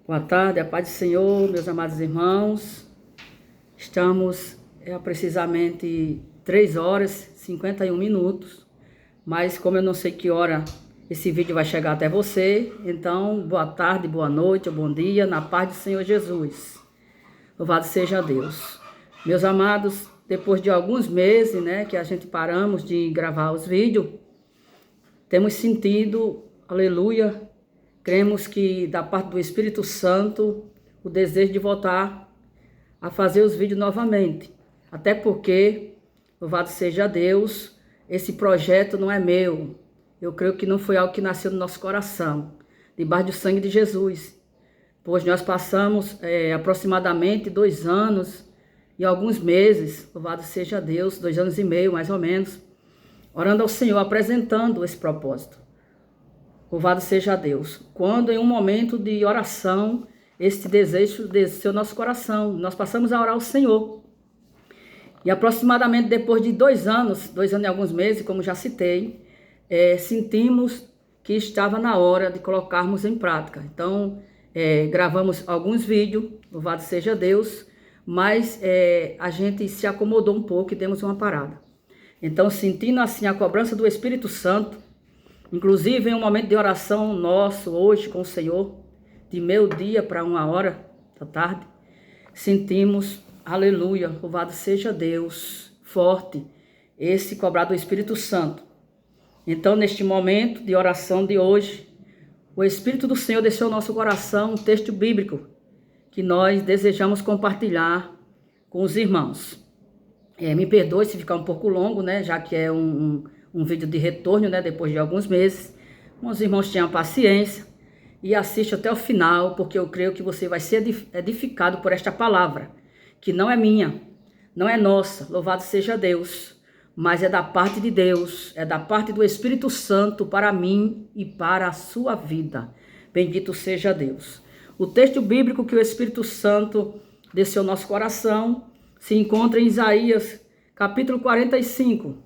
Boa tarde, a paz do Senhor, meus amados irmãos. Estamos há precisamente 3 horas e 51 minutos, mas como eu não sei que hora esse vídeo vai chegar até você, então boa tarde, boa noite ou bom dia, na paz do Senhor Jesus. Louvado seja Deus. Meus amados, depois de alguns meses, que a gente paramos de gravar os vídeos, temos sentido, aleluia, cremos que da parte do Espírito Santo, o desejo de voltar a fazer os vídeos novamente. Até porque, louvado seja Deus, esse projeto não é meu. Eu creio que não foi algo que nasceu no nosso coração, debaixo do sangue de Jesus. Pois nós passamos aproximadamente 2 anos e alguns meses, louvado seja Deus, 2 anos e meio mais ou menos, orando ao Senhor, apresentando esse propósito. Louvado seja Deus. Quando em um momento de oração, este desejo desceu no nosso coração, nós passamos a orar ao Senhor. E aproximadamente depois de 2 anos, 2 anos e alguns meses, como já citei, sentimos que estava na hora de colocarmos em prática. Então, gravamos alguns vídeos, louvado seja Deus, mas a gente se acomodou um pouco e demos uma parada. Então, sentindo assim a cobrança do Espírito Santo, inclusive em um momento de oração nosso hoje com o Senhor, de meio dia para 1h da tarde, sentimos, aleluia, louvado seja Deus, forte, esse cobrar do Espírito Santo. Então, neste momento de oração de hoje, o Espírito do Senhor desceu ao nosso coração um texto bíblico que nós desejamos compartilhar com os irmãos. Me perdoe se ficar um pouco longo, já que é um vídeo de retorno, depois de alguns meses. Os irmãos tenham paciência e assiste até o final, porque eu creio que você vai ser edificado por esta palavra, que não é minha, não é nossa, louvado seja Deus, mas é da parte de Deus, é da parte do Espírito Santo para mim e para a sua vida. Bendito seja Deus. O texto bíblico que o Espírito Santo desceu ao nosso coração se encontra em Isaías, capítulo 45,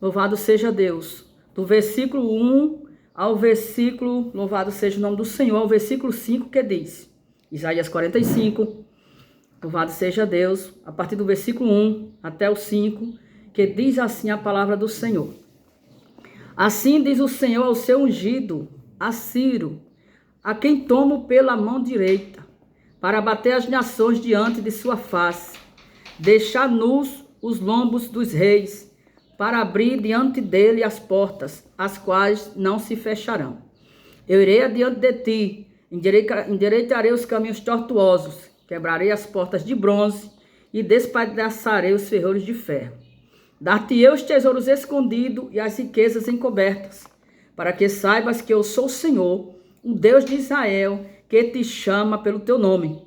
louvado seja Deus, do versículo 1 ao versículo, louvado seja o nome do Senhor, ao versículo 5 que diz, Isaías 45, louvado seja Deus, a partir do versículo 1 até o 5, que diz assim a palavra do Senhor. Assim diz o Senhor ao seu ungido, a Ciro, a quem tomo pela mão direita, para bater as nações diante de sua face, deixar nus os lombos dos reis, para abrir diante dele as portas, as quais não se fecharão. Eu irei adiante de ti, endireitarei os caminhos tortuosos, quebrarei as portas de bronze e despedaçarei os ferrolhos de ferro. Dar-te-ei os tesouros escondidos e as riquezas encobertas, para que saibas que eu sou o Senhor, o Deus de Israel, que te chama pelo teu nome.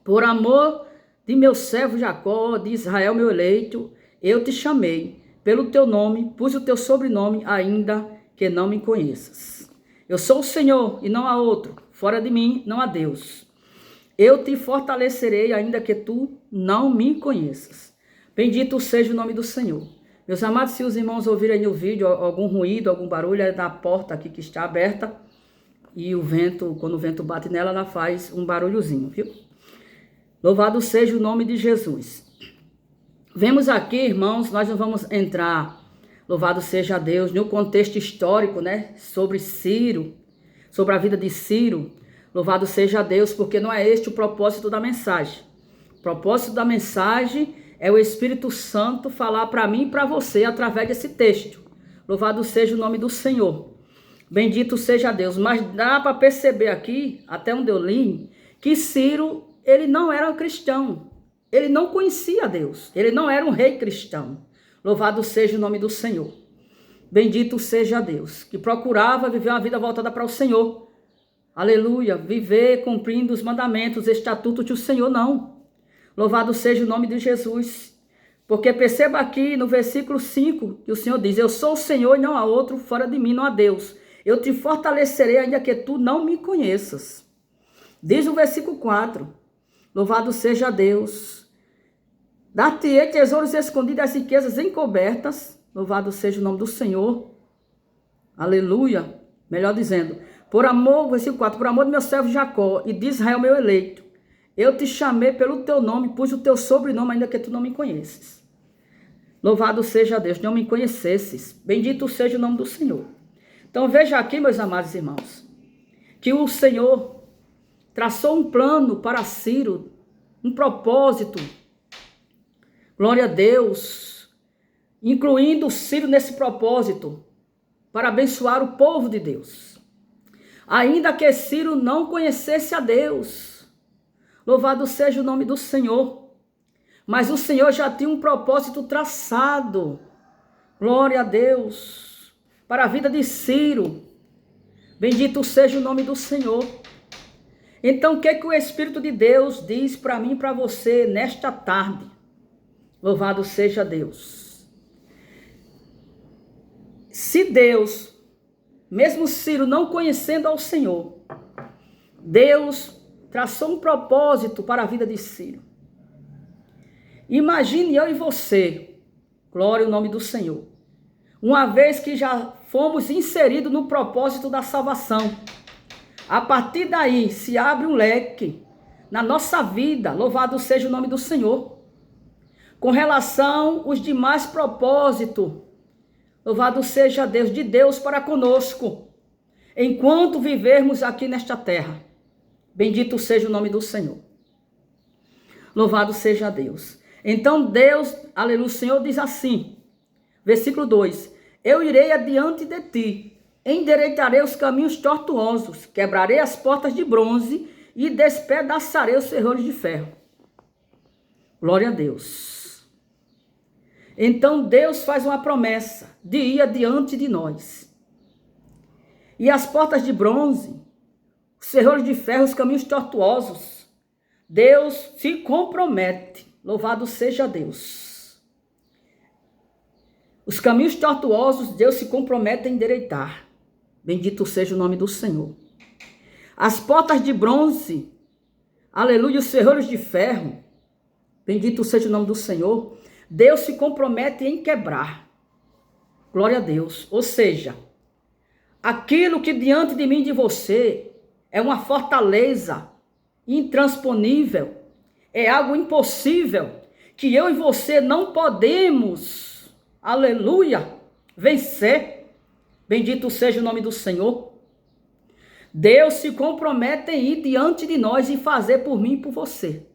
Por amor de meu servo Jacó, de Israel meu eleito, eu te chamei. Pelo teu nome, pus o teu sobrenome, ainda que não me conheças. Eu sou o Senhor e não há outro. Fora de mim não há Deus. Eu te fortalecerei, ainda que tu não me conheças. Bendito seja o nome do Senhor. Meus amados, se os irmãos ouvirem no vídeo algum ruído, algum barulho, é da porta aqui que está aberta. E o vento, quando o vento bate nela, ela faz um barulhozinho, viu? Louvado seja o nome de Jesus. Vemos aqui, irmãos, nós não vamos entrar, louvado seja Deus, no contexto histórico, sobre Ciro, sobre a vida de Ciro. Louvado seja Deus, porque não é este o propósito da mensagem. O propósito da mensagem é o Espírito Santo falar para mim e para você através desse texto. Louvado seja o nome do Senhor. Bendito seja Deus. Mas dá para perceber aqui, até onde eu li, que Ciro, ele não era cristão. Ele não conhecia Deus. Ele não era um rei cristão. Louvado seja o nome do Senhor. Bendito seja Deus, que procurava viver uma vida voltada para o Senhor. Aleluia. Viver cumprindo os mandamentos, estatutos do Senhor, não. Louvado seja o nome de Jesus. Porque perceba aqui no versículo 5, que o Senhor diz, eu sou o Senhor e não há outro, fora de mim não há Deus. Eu te fortalecerei ainda que tu não me conheças. Diz o versículo 4, louvado seja Deus. Dar-te-ei tesouros escondidos, as riquezas encobertas. Louvado seja o nome do Senhor. Aleluia. Melhor dizendo, Por amor, versículo 4, por amor do meu servo Jacó e de Israel meu eleito, eu te chamei pelo teu nome, pus o teu sobrenome, ainda que tu não me conheces. Louvado seja Deus, não me conhecesses. Bendito seja o nome do Senhor. Então veja aqui, meus amados irmãos, que o Senhor traçou um plano para Ciro, um propósito. Glória a Deus, incluindo Ciro nesse propósito, para abençoar o povo de Deus. Ainda que Ciro não conhecesse a Deus, louvado seja o nome do Senhor, mas o Senhor já tinha um propósito traçado, glória a Deus, para a vida de Ciro, bendito seja o nome do Senhor. Então o que o Espírito de Deus diz para mim e para você nesta tarde? Louvado seja Deus. Se Deus, mesmo Ciro não conhecendo ao Senhor, Deus traçou um propósito para a vida de Ciro. Imagine eu e você, glória ao nome do Senhor, uma vez que já fomos inseridos no propósito da salvação. A partir daí se abre um leque na nossa vida, louvado seja o nome do Senhor, com relação aos demais propósitos, louvado seja Deus, de Deus para conosco, enquanto vivermos aqui nesta terra. Bendito seja o nome do Senhor. Louvado seja Deus. Então Deus, aleluia, o Senhor diz assim, versículo 2, eu irei adiante de ti, endireitarei os caminhos tortuosos, quebrarei as portas de bronze e despedaçarei os ferrolhos de ferro. Glória a Deus. Então Deus faz uma promessa de ir adiante de nós. E as portas de bronze, os ferrolhos de ferro, os caminhos tortuosos, Deus se compromete. Louvado seja Deus. Os caminhos tortuosos, Deus se compromete a endireitar. Bendito seja o nome do Senhor. As portas de bronze, aleluia, os ferrolhos de ferro, bendito seja o nome do Senhor, Deus se compromete em quebrar. Glória a Deus. Ou seja, aquilo que diante de mim e de você é uma fortaleza intransponível, é algo impossível, que eu e você não podemos, aleluia, vencer. Bendito seja o nome do Senhor. Deus se compromete em ir diante de nós e fazer por mim e por você.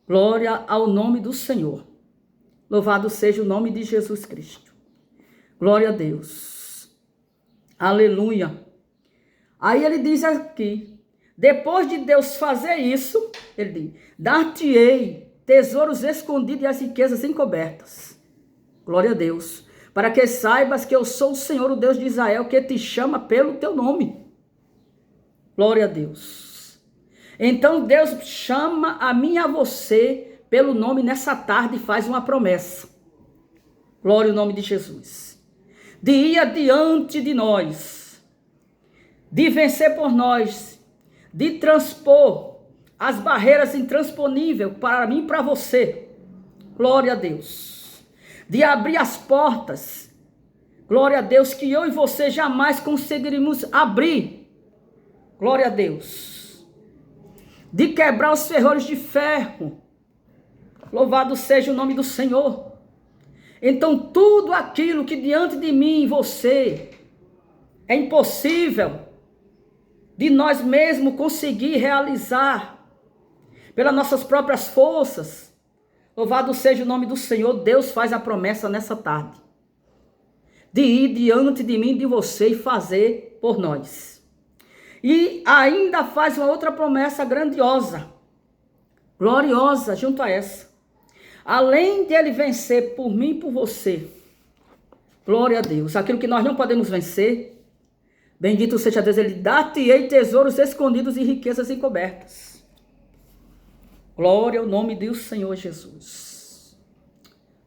Glória ao nome do Senhor. Louvado seja o nome de Jesus Cristo. Glória a Deus. Aleluia. Aí ele diz aqui, depois de Deus fazer isso, ele diz, dar-te-ei tesouros escondidos e as riquezas encobertas. Glória a Deus. Para que saibas que eu sou o Senhor, o Deus de Israel, que te chama pelo teu nome. Glória a Deus. Então Deus chama a mim e a você pelo nome nessa tarde e faz uma promessa. Glória ao nome de Jesus. De ir adiante de nós, de vencer por nós, de transpor as barreiras intransponíveis para mim e para você. Glória a Deus. De abrir as portas, glória a Deus, que eu e você jamais conseguiríamos abrir. Glória a Deus. De quebrar os ferrolhos de ferro. Louvado seja o nome do Senhor. Então tudo aquilo que diante de mim e você é impossível de nós mesmos conseguir realizar pelas nossas próprias forças, louvado seja o nome do Senhor, Deus faz a promessa nessa tarde, de ir diante de mim e de você e fazer por nós. E ainda faz uma outra promessa grandiosa, gloriosa junto a essa. Além de ele vencer por mim e por você, glória a Deus, aquilo que nós não podemos vencer, bendito seja Deus, ele dá-te-ei tesouros escondidos e riquezas encobertas. Glória ao nome do Senhor Jesus.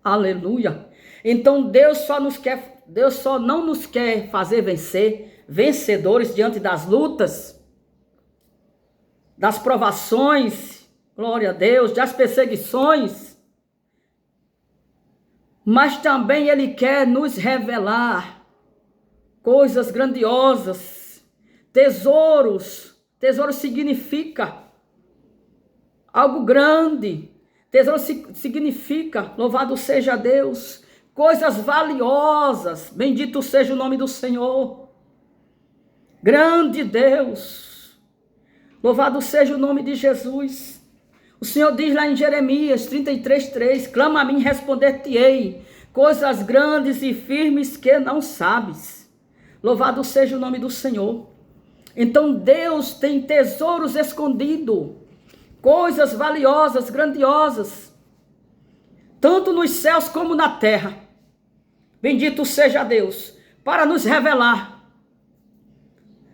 Aleluia. Então Deus só não nos quer fazer vencer, vencedores diante das lutas, das provações, glória a Deus, das perseguições, mas também ele quer nos revelar coisas grandiosas tesouros. Tesouro significa algo grande. Tesouro significa, louvado seja Deus, coisas valiosas. Bendito seja o nome do Senhor. Grande Deus. Louvado seja o nome de Jesus. O Senhor diz lá em Jeremias 33:3, clama a mim, responder-te-ei, coisas grandes e firmes que não sabes. Louvado seja o nome do Senhor. Então Deus tem tesouros escondidos, coisas valiosas, grandiosas, tanto nos céus como na terra. Bendito seja Deus, para nos revelar.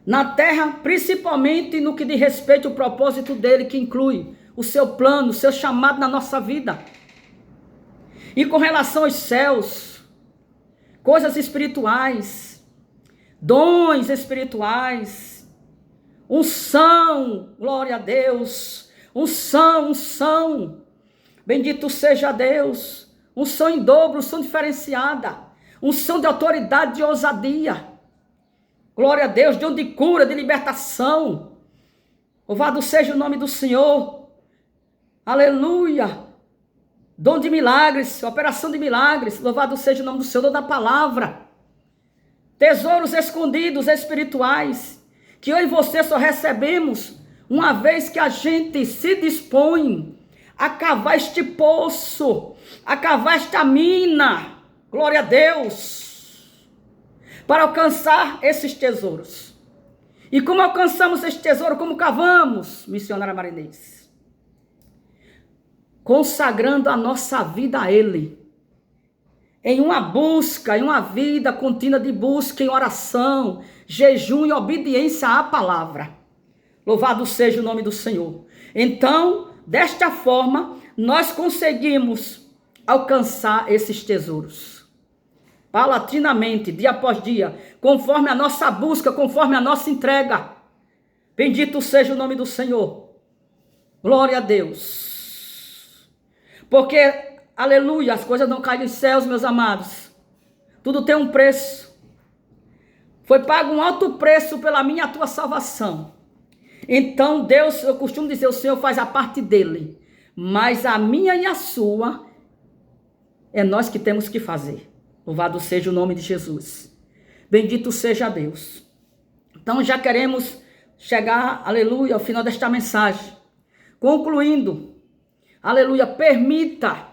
Na terra, principalmente no que diz respeito ao propósito dele, que inclui o seu plano, o seu chamado na nossa vida. E com relação aos céus, coisas espirituais, dons espirituais, unção, glória a Deus, unção, bendito seja Deus, unção em dobro, unção diferenciada, unção de autoridade, de ousadia, glória a Deus, dom de cura, de libertação, louvado seja o nome do Senhor, aleluia, dom de milagres, operação de milagres, louvado seja o nome do Senhor, dom da palavra, tesouros escondidos espirituais, que eu e você só recebemos uma vez que a gente se dispõe a cavar este poço, a cavar esta mina, glória a Deus, para alcançar esses tesouros. E como alcançamos esse tesouro, como cavamos, missionária Marinês? Consagrando a nossa vida a Ele, em uma busca, em uma vida contínua de busca, em oração, jejum e obediência à palavra. Louvado seja o nome do Senhor. Então, desta forma, nós conseguimos alcançar esses tesouros. Paulatinamente, dia após dia, conforme a nossa busca, conforme a nossa entrega. Bendito seja o nome do Senhor. Glória a Deus. Porque aleluia, as coisas não caem dos céus, meus amados. Tudo tem um preço. Foi pago um alto preço pela minha e a tua salvação. Então Deus, eu costumo dizer, o Senhor faz a parte dele. Mas a minha e a sua, é nós que temos que fazer. Louvado seja o nome de Jesus. Bendito seja Deus. Então já queremos chegar, aleluia, ao final desta mensagem. Concluindo, aleluia, permita.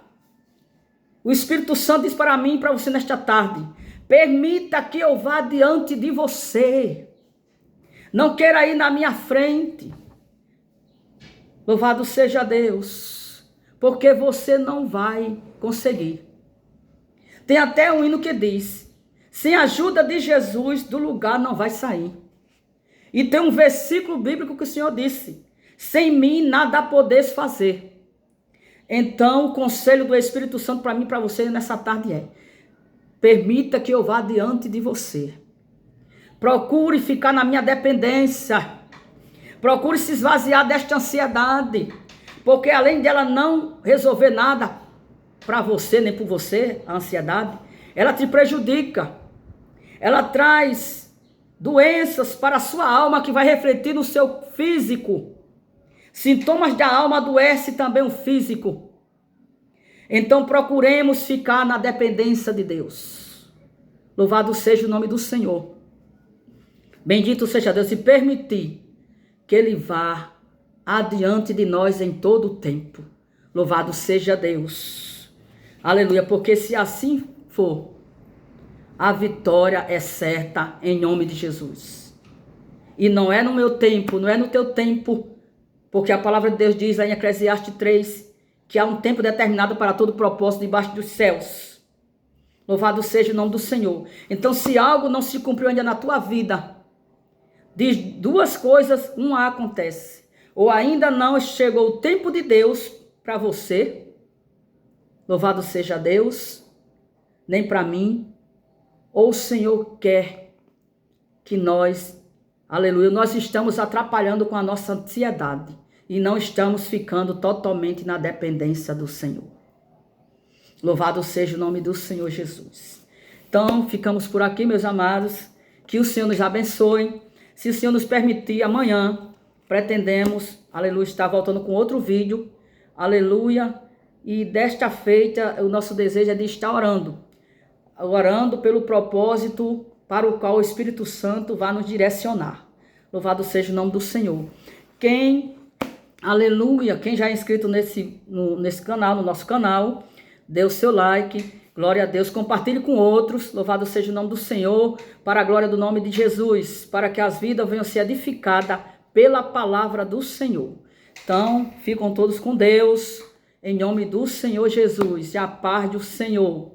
O Espírito Santo diz para mim e para você nesta tarde, permita que eu vá diante de você. Não queira ir na minha frente. Louvado seja Deus, porque você não vai conseguir. Tem até um hino que diz, sem a ajuda de Jesus, do lugar não vai sair. E tem um versículo bíblico que o Senhor disse, sem mim nada podeis fazer. Então, o conselho do Espírito Santo para mim e para você nessa tarde é, permita que eu vá diante de você. Procure ficar na minha dependência. Procure se esvaziar desta ansiedade. Porque além dela não resolver nada para você, nem por você, a ansiedade, ela te prejudica. Ela traz doenças para a sua alma que vai refletir no seu físico. Sintomas da alma adoece também o físico. Então procuremos ficar na dependência de Deus. Louvado seja o nome do Senhor. Bendito seja Deus e permitir que Ele vá adiante de nós em todo o tempo. Louvado seja Deus. Aleluia, porque se assim for, a vitória é certa em nome de Jesus. E não é no meu tempo, não é no teu tempo, porque a palavra de Deus diz lá em Eclesiastes 3, que há um tempo determinado para todo propósito debaixo dos céus. Louvado seja o nome do Senhor. Então, se algo não se cumpriu ainda na tua vida, diz duas coisas, uma acontece. Ou ainda não chegou o tempo de Deus para você, louvado seja Deus, nem para mim, ou o Senhor quer que nós, aleluia, nós estamos atrapalhando com a nossa ansiedade e não estamos ficando totalmente na dependência do Senhor. Louvado seja o nome do Senhor Jesus. Então, ficamos por aqui, meus amados. Que o Senhor nos abençoe. Se o Senhor nos permitir, amanhã pretendemos, aleluia, estar voltando com outro vídeo, aleluia. E desta feita, o nosso desejo é de estar orando pelo propósito para o qual o Espírito Santo vai nos direcionar. Louvado seja o nome do Senhor. Aleluia, quem já é inscrito nesse canal, no nosso canal, dê o seu like, glória a Deus, compartilhe com outros, louvado seja o nome do Senhor, para a glória do nome de Jesus, para que as vidas venham ser edificadas pela palavra do Senhor. Então, ficam todos com Deus, em nome do Senhor Jesus, e a paz do Senhor.